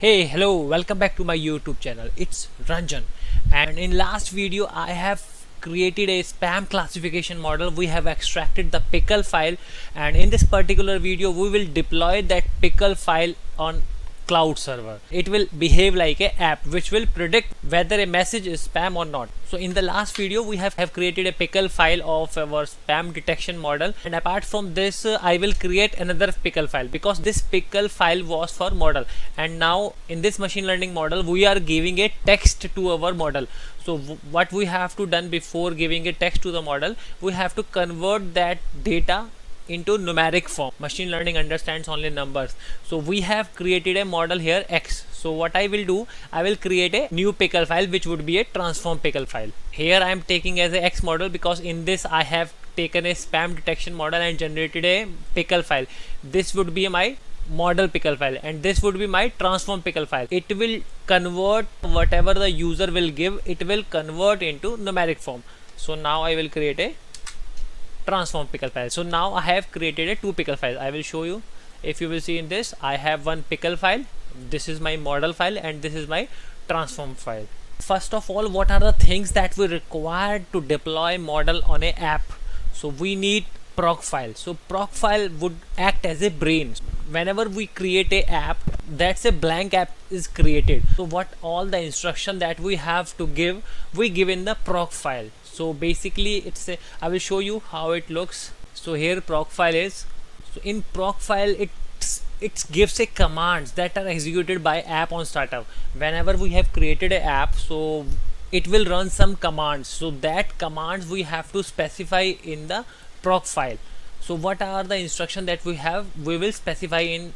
Hey, hello, welcome back to my YouTube channel. It's Ranjan, and in last video I have created a spam classification model. We have extracted the pickle file, and in this particular video we will deploy that pickle file on cloud server. It will behave like a app which will predict whether a message is spam or not. So in the last video we have created a pickle file of our spam detection model, and apart from this I will create another pickle file because this pickle file was for model, and now in this machine learning model we are giving a text to our model. So what we have to done before giving a text to the model, we have to convert that data into numeric form. Machine learning understands only numbers, so we have created a model here X. So what I will do, I will create a new pickle file which would be a transform pickle file. Here I am taking as a X model because in this I have taken a spam detection model and generated a pickle file. This would be my model pickle file and this would be my transform pickle file. It will convert whatever the user will give, it will convert into numeric form. So now I will create a transform pickle file. So now I have created a two pickle files. I will show you. If you will see in this, I have one pickle file, this is my model file, and this is my transform file. First of all, what are the things that we require to deploy model on a app? So we need proc file. So proc file would act as a brain. Whenever we create a app, that's a blank app is created. So what all the instruction that we have to give, we give in the proc file. So basically it's a, I will show you how it looks. So here proc file is, so in proc file it gives a commands that are executed by app on startup. Whenever we have created a app, so it will run some commands. So that commands we have to specify in the proc file. So what are the instruction that we have, we will specify in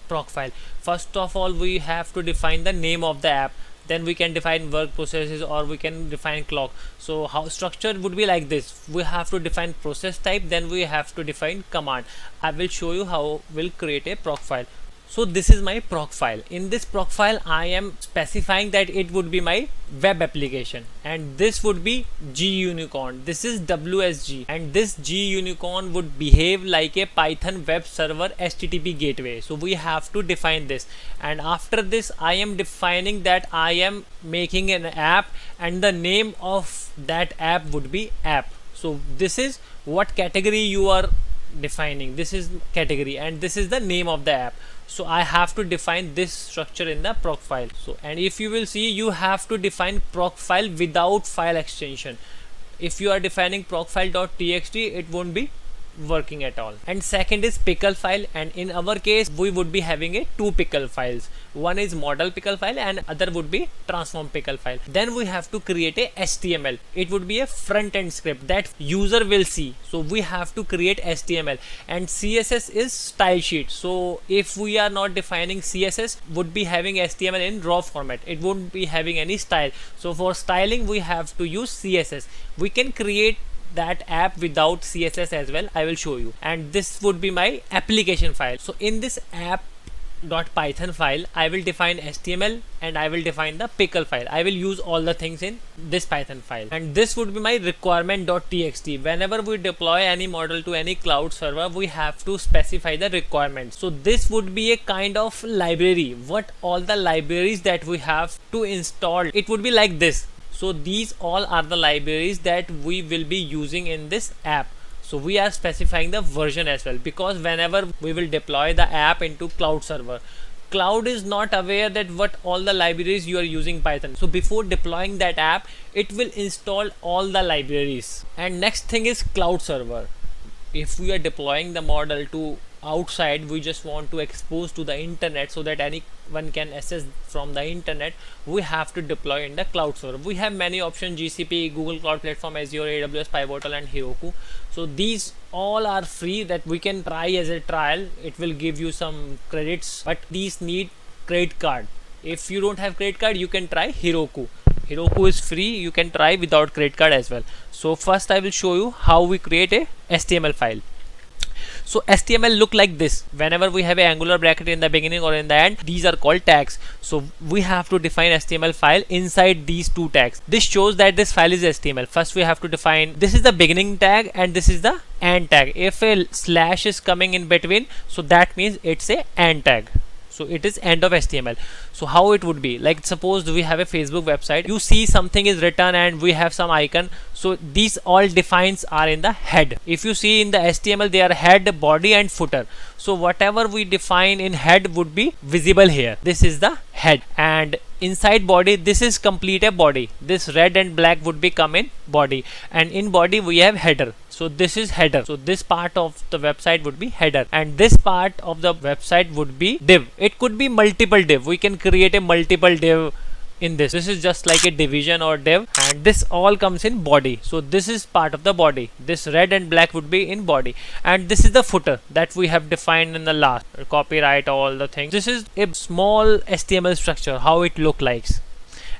proc file. First of all, we have to define the name of the app, then we can define work processes or we can define clock. So how structure would be like this, we have to define process type, then we have to define command. I will show you how we'll create a proc file. So this is my proc file. In this proc file I am specifying that it would be my web application, and this would be G unicorn, this is WSG, and this G unicorn would behave like a Python web server HTTP gateway. So we have to define this, and after this I am defining that I am making an app and the name of that app would be app. So this is what category you are defining, this is category and this is the name of the app. So I have to define this structure in the proc file. So, and if you will see, you have to define proc file without file extension. If you are defining proc file.txt, it won't be working at all. And second is pickle file, and in our case we would be having a two pickle files. One is model pickle file and other would be transform pickle file. Then we have to create a HTML. It would be a front end script that user will see. So we have to create HTML, and CSS is style sheet. So if we are not defining CSS, would be having HTML in raw format, it won't be having any style. So for styling we have to use CSS. We can create that app without CSS as well, I will show you. And this would be my application file. So in this app.python file I will define HTML and I will define the pickle file. I will use all the things in this Python file, and this would be my requirement.txt. Whenever we deploy any model to any cloud server, we have to specify the requirements. So this would be a kind of library, what all the libraries that we have to install, it would be like this. So these all are the libraries that we will be using in this app. So we are specifying the version as well, because whenever we will deploy the app into cloud server, cloud is not aware that what all the libraries you are using Python. So before deploying that app, it will install all the libraries. And next thing is cloud server. If we are deploying the model to outside, we just want to expose to the internet so that anyone can access from the internet, we have to deploy in the cloud server. We have many options: GCP, Google Cloud Platform, Azure, AWS, Pivotal and Heroku. So these all are free that we can try as a trial. It will give you some credits, but these need credit card. If you don't have credit card, you can try Heroku. Heroku is free, you can try without credit card as well. So first I will show you how we create a HTML file. So HTML look like this. Whenever we have a angular bracket in the beginning or in the end, these are called tags. So we have to define HTML file inside these two tags. This shows that this file is HTML. First we have to define, this is the beginning tag and this is the end tag. If a slash is coming in between, so that means it's a end tag. so it is end of HTML. So how it would be, like suppose we have a Facebook website, you see something is written and we have some icon, so these all defines are in the head. If you see in the HTML, they are head, body and footer. So whatever we define in head would be visible here. This is the head, and inside body, this is complete a body. This red and black would be come in body, and in body we have header. So this is header. So this part of the website would be header, and this part of the website would be div. It could be multiple div. We can create a multiple div in this. This is just like a division or div, and this all comes in body. So this is part of the body. This red and black would be in body, and this is the footer that we have defined in the last. Copyright, all the things. This is a small HTML structure, how it look like.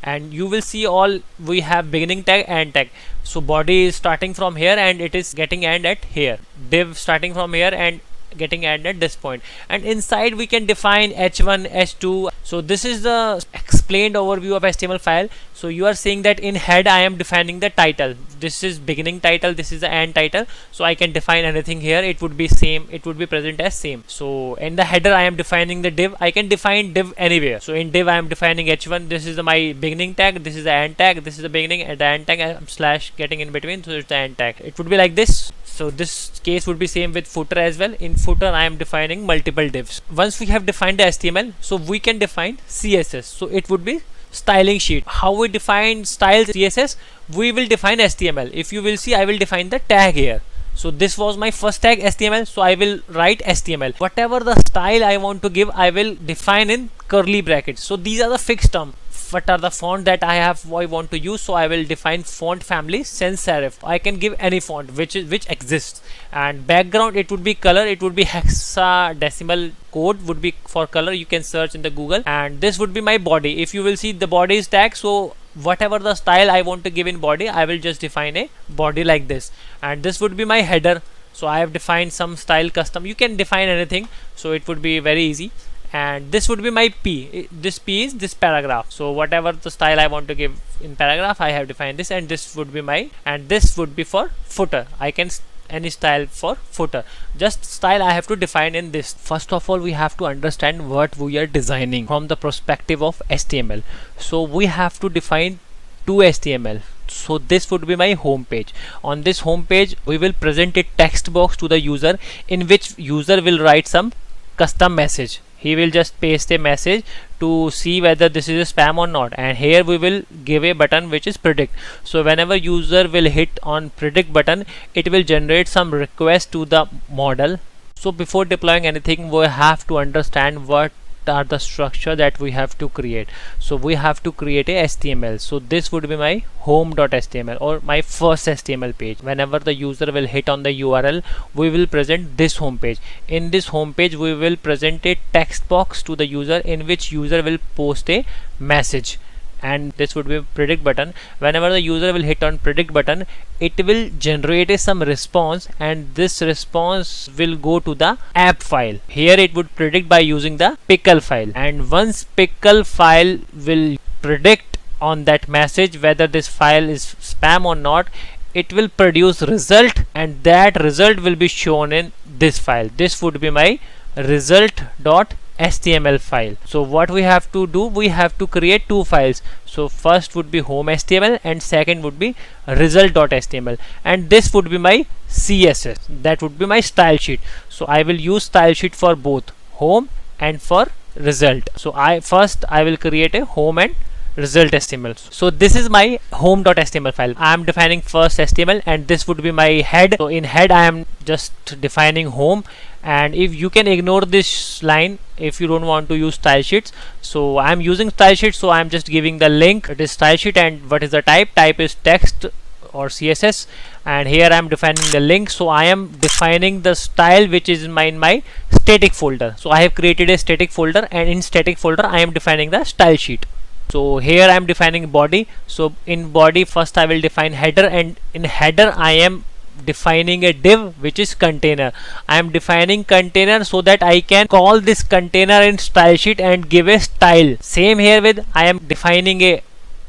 And you will see all we have beginning tag, end tag. So body is starting from here and it is getting end at here. Div starting from here and getting end at this point, and inside we can define h1, h2. So this is the explained overview of HTML file. So you are saying that in head I am defining the title. This is beginning title, this is the end title. So I can define anything here. It would be same, it would be present as same. So in the header I am defining the div. I can define div anywhere. So in div I am defining h1. This is my beginning tag, this is the end tag, this is the beginning and the end tag. I am slash getting in between, so it's the end tag. It would be like this. So this case would be same with footer as well. In footer I am defining multiple divs. Once we have defined the HTML, so we can define CSS. So it would be styling sheet. How we define styles CSS? We will define HTML. If you will see, I will define the tag here. So this was my first tag HTML, so I will write HTML. Whatever the style I want to give, I will define in curly brackets. So these are the fixed term. What are the font that I want to use? So I will define font family sans serif. I can give any font which exists, and background it would be color. It would be hexadecimal code would be for color. You can search in the Google, and this would be my body. If you will see, the body is tag. So whatever the style I want to give in body, I will just define a body like this, and this would be my header. So I have defined some style custom. You can define anything, so it would be very easy. And this would be my P. This P is this paragraph. So whatever the style I want to give in paragraph, I have defined this, and this would be my, and this would be for footer. I can any style for footer. Just style I have to define in this. First of all, we have to understand what we are designing from the perspective of HTML. So we have to define two HTML. So this would be my home page. On this home page, we will present a text box to the user, in which user will write some custom message. He will just paste a message to see whether this is a spam or not, and here we will give a button which is predict. So whenever user will hit on predict button, it will generate some request to the model. So before deploying anything, we have to understand what are the structure that we have to create. So we have to create a HTML. So this would be my home.html or my first HTML page. Whenever the user will hit on the URL, we will present this home page. In this home page, we will present a text box to the user, in which user will post a message, and this would be a predict button. Whenever the user will hit on predict button, it will generate some response, and this response will go to the app file. Here it would predict by using the pickle file, and once pickle file will predict on that message whether this file is spam or not, it will produce result, and that result will be shown in this file. This would be my result.html file. So what we have to do, we have to create two files. So first would be home HTML and second would be result.html, and this would be my CSS. That would be my style sheet. So I will use style sheet for both home and for result. So I will create a home and result HTML. So this is my home.html file. I am defining first HTML, and this would be my head. So in head I am just defining home, and if you can ignore this line if you don't want to use style sheets. So I am using style sheets, so I am just giving the link. It is style sheet, and what is the type is text or CSS, and here I am defining the link. So I am defining the style which is in my static folder. So I have created a static folder, and in static folder I am defining the style sheet. So here I am defining body. So in body, first I will define header, and in header I am defining a div which is container. I am defining container so that I can call this container in style sheet and give a style. Same here with I am defining a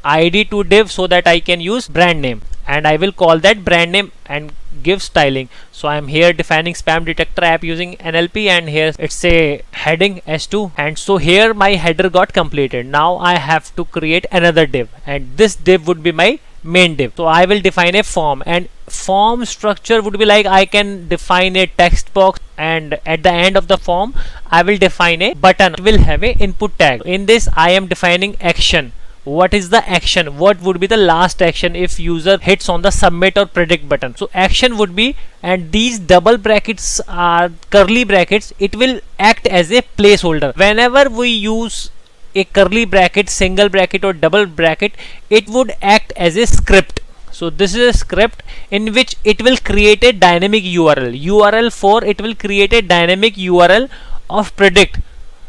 ID to div so that I can use brand name, and I will call that brand name and give styling. So I'm here defining spam detector app using NLP, and here it's a heading S2, and so here my header got completed. Now I have to create another div, and this div would be my main div. So I will define a form, and form structure would be like I can define a text box, and at the end of the form I will define a button. It will have a input tag. In this I am defining action. What is the action? What would be the last action if user hits on the submit or predict button? So action would be, and these double brackets are curly brackets, it will act as a placeholder. Whenever we use a curly bracket, single bracket or double bracket, it would act as a script. So this is a script in which it will create a dynamic URL for it will create a dynamic URL of predict.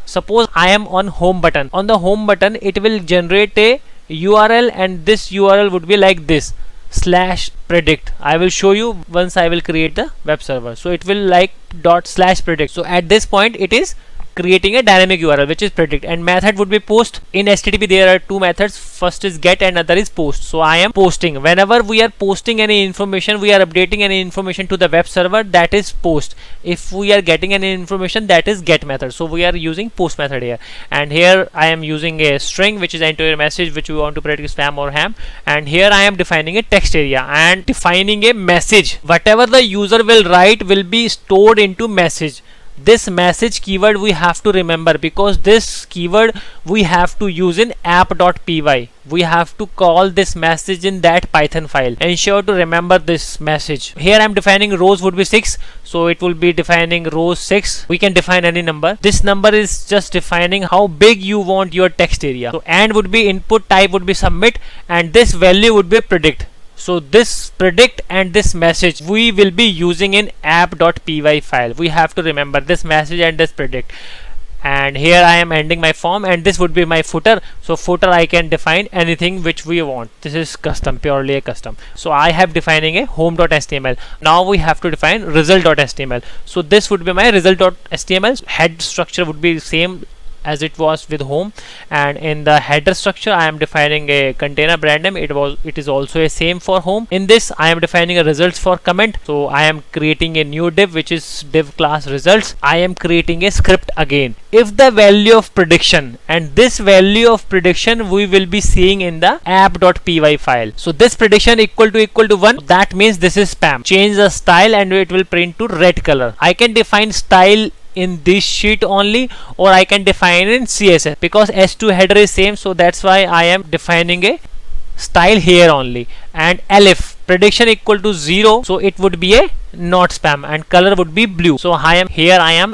Suppose I am on home button. On the home button it will generate a URL, and this URL would be like this /predict. I will show you once I will create the web server. So it will like ./predict. So at this point it is creating a dynamic URL which is predict, and method would be post. In HTTP there are two methods, first is get and other is post. So I am posting. Whenever we are posting any information, we are updating any information to the web server, that is post. If we are getting any information, that is get method. So we are using post method here, and here I am using a string which is enter a message which we want to predict spam or ham, and here I am defining a text area and defining a message. Whatever the user will write will be stored into message. This message keyword we have to remember, because this keyword we have to use in app.py. We have to call this message in that Python file. Ensure to remember this message. Here I am defining rows would be 6, so it will be defining rows 6. We can define any number. This number is just defining how big you want your text area. So and would be input, type would be submit, and this value would be predict. So this predict and this message we will be using in app.py file. We have to remember this message and this predict. And here I am ending my form, and this would be my footer. So footer I can define anything which we want. This is custom, purely a custom. So I have defining a home.html. Now we have to define result.html. So this would be my result.html. Head structure would be same as it was with home, and in the header structure I am defining a container brand name. It is also a same for home. In this I am defining a results for comment. So I am creating a new div which is div class results. I am creating a script again. If the value of prediction, and this value of prediction we will be seeing in the app.py file. So this prediction equal to 1, that means this is spam. Change the style and it will print to red color. I can define style in this sheet only, or I can define in CSS, because S2 header is same, so that's why I am defining a style here only. And elif prediction equal to 0, so it would be a not spam, and color would be blue. So I am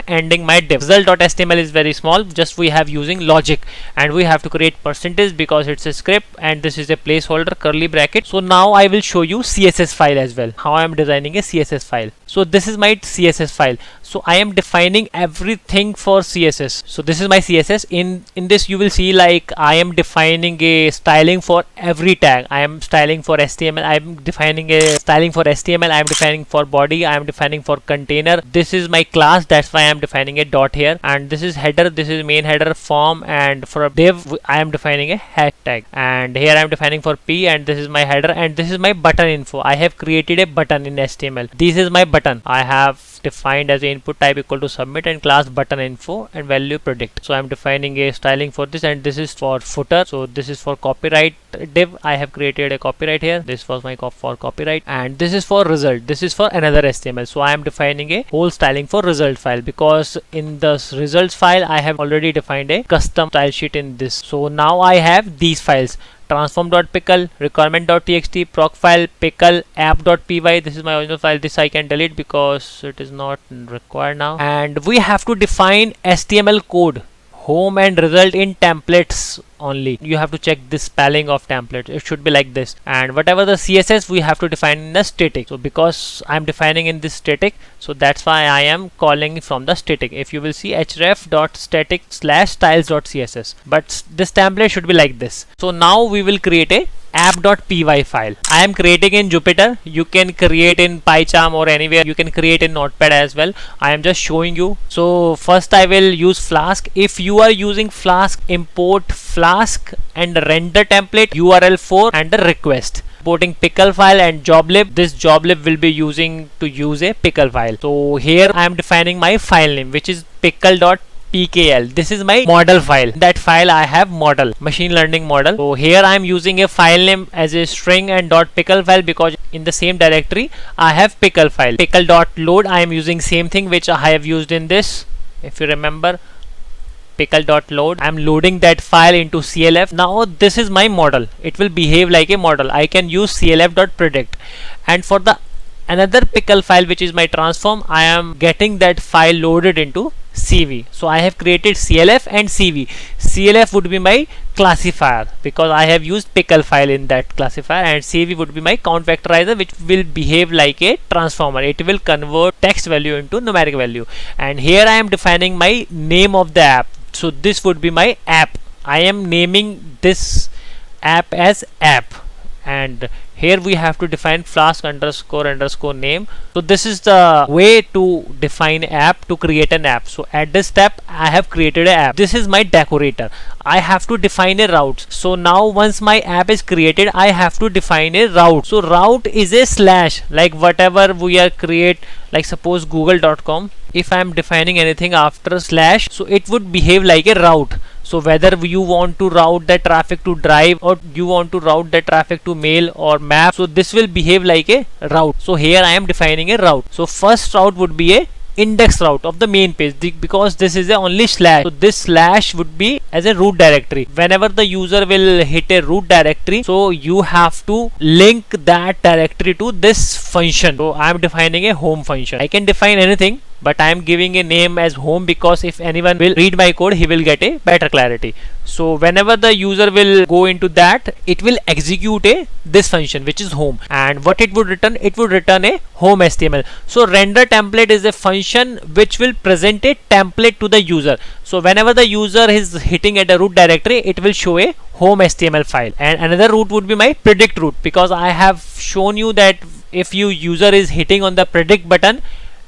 ending my div. Result.html is very small, just we have using logic, and we have to create percentage because it's a script, and this is a placeholder curly bracket. So now I will show you CSS file as well, how I am designing a CSS file. So this is my CSS file. So I am defining everything for CSS. So this is my CSS. In this you will see like I am defining a styling for every tag. I am styling for HTML. I am defining a styling for HTML. I am defining for body. I am defining for container. This is my class. That's why I am defining a dot here. And this is header. This is main header, form, and for a div I am defining a head tag. And here I am defining for p, and this is my header, and this is my button info. I have created a button in HTML. This is my button. I have defined as a input type equal to submit and class button info and value predict. So I am defining a styling for this, and this is for footer. So this is for copyright div. I have created a copyright here. This was my for copyright, and this is for result. This is for another HTML. So I am defining a whole styling for result file, because in the results file I have already defined a custom style sheet in this. So now I have these files: transform.pickle, requirement.txt, proc file, pickle, app.py. This is my original file. This I can delete because it is not required now. And we have to define HTML code, home and result in templates only. You have to check this spelling of template. It should be like this. And whatever the CSS we have to define in the static. So because I am defining in this static, so that's why I am calling from the static. If you will see href.static/styles.css, but this template should be like this. So now we will create a app.py file. I am creating in Jupyter. You can create in PyCharm or anywhere. You can create in Notepad as well. I am just showing you. So first I will use Flask. If you are using Flask, import Flask and render template URL for and the request. Importing pickle file and joblib. This joblib will be using to use a pickle file. So here I am defining my file name, which is pickle.pkl. This is my model file. That file I have model, machine learning model. So here I am using a file name as a string and .pickle file because in the same directory I have pickle file. Pickle.load, I am using same thing which I have used in this. If you remember, pickle.load. I am loading that file into CLF. Now this is my model. It will behave like a model. I can use clf.predict, and for the another pickle file which is my transform, I am getting that file loaded into CV. So I have created CLF and CV. CLF would be my classifier because I have used pickle file in that classifier, and CV would be my count vectorizer, which will behave like a transformer. It will convert text value into numeric value. And here I am defining my name of the app. So this would be my app. I am naming this app as app, and here we have to define flask __ name. So this is the way to define app, to create an app. So at this step I have created an app. This is my decorator. I have to define a route. So now once my app is created, I have to define a route. So route is a slash, like whatever we are create, like suppose google.com. If I am defining anything after slash, so it would behave like a route. So whether you want to route the traffic to drive or you want to route the traffic to mail or map, so this will behave like a route. So here I am defining a route. So first route would be a index route of the main page because this is a only slash. So this slash would be as a root directory. Whenever the user will hit a root directory, so you have to link that directory to this function. So I am defining a home function. I can define anything, but I am giving a name as home because if anyone will read my code, he will get a better clarity. So whenever the user will go into that, it will execute this function which is home, and what it would return, it would return a home HTML. So render template is a function which will present a template to the user. So whenever the user is hitting at a root directory, it will show a home HTML file. And another route would be my predict route, because I have shown you that if you user is hitting on the predict button,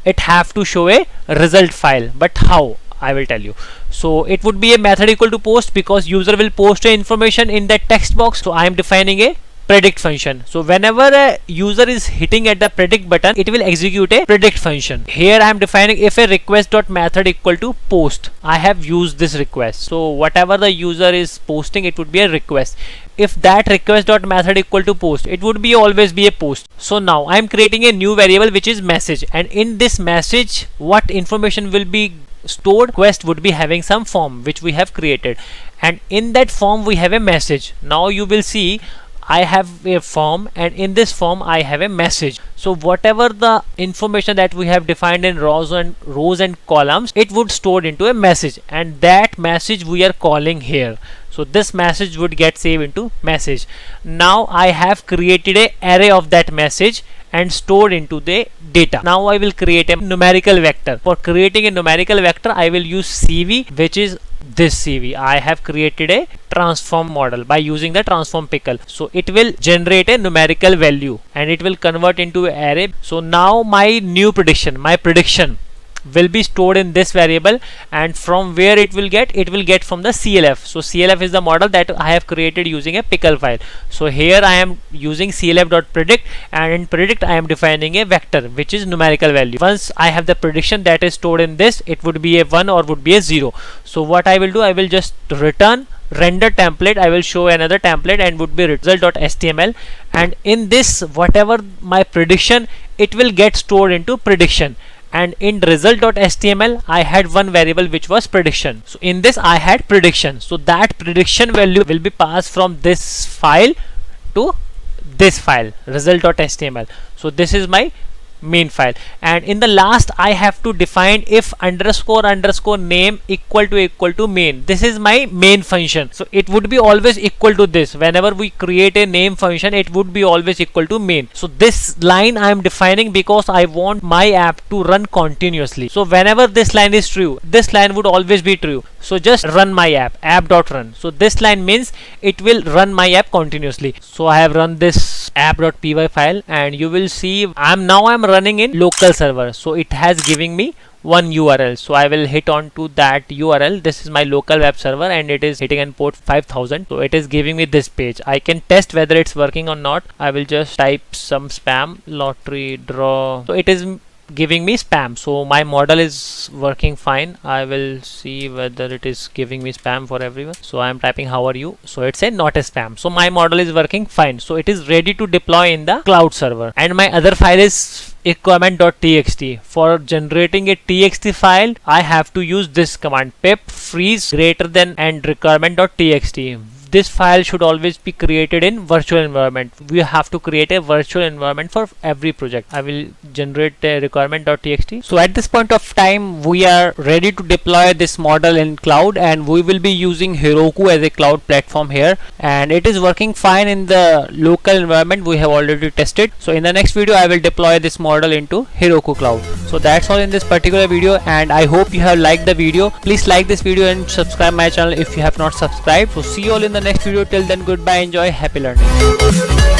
it have to show a result file. But how? I will tell you. So it would be a method equal to post, because user will post a information in that text box. So I am defining a predict function. So whenever a user is hitting at the predict button, it will execute a predict function. Here I am defining if a request.method equal to post. I have used this request. So whatever the user is posting, it would be a request. If that request.method equal to post, it would be always be a post. So now I am creating a new variable which is message, and in this message what information will be stored? Request would be having some form which we have created, and in that form we have a message. Now you will see I have a form, and in this form I have a message. So whatever the information that we have defined in rows and columns, it would stored into a message, and that message we are calling here. So this message would get saved into message. Now I have created a array of that message and stored into the data. Now I will create a numerical vector. For creating a numerical vector, I will use CV, which is this CV. I have created a transform model by using the transform pickle. So it will generate a numerical value and it will convert into an array. So now my new prediction, my prediction will be stored in this variable, and from where it will get from the CLF. So CLF is the model that I have created using a pickle file. So here I am using clf.predict, and in predict I am defining a vector which is numerical value. Once I have the prediction that is stored in this, it would be a 1 or would be a 0. So what I will do, I will just return render template. I will show another template and would be result.html, and in this whatever my prediction, it will get stored into prediction. And in result.html I had one variable which was prediction. So in this I had prediction. So that prediction value will be passed from this file to this file, result.html. So this is my main file, and in the last I have to define if __ name equal to main. This is my main function. So it would be always equal to this. Whenever we create a name function, it would be always equal to main. So this line I am defining because I want my app to run continuously. So whenever this line is true, this line would always be true. So just run my app.run. So this line means it will run my app continuously. So I have run this app.py file, and you will see I'm running in local server. So it has giving me one URL. So I will hit on to that URL. This is my local web server, and it is hitting on port 5000. So it is giving me this page. I can test whether it's working or not. I will just type some spam, lottery draw. So it is giving me spam. So my model is working fine. I will see whether it is giving me spam for everyone. So I am typing how are you. So it's a not a spam. So my model is working fine. So it is ready to deploy in the cloud server. And my other file is requirement.txt. For generating a txt file, I have to use this command, pip freeze greater than and requirement.txt. This file should always be created in virtual environment. We have to create a virtual environment for every project. I will generate a requirement.txt. So at this point of time, we are ready to deploy this model in cloud, and we will be using Heroku as a cloud platform here, and it is working fine in the local environment. We have already tested. So in the next video, I will deploy this model into Heroku cloud. So that's all in this particular video, and I hope you have liked the video. Please like this video and subscribe my channel if you have not subscribed. So see you all in the next video. Till then, goodbye, enjoy, happy learning.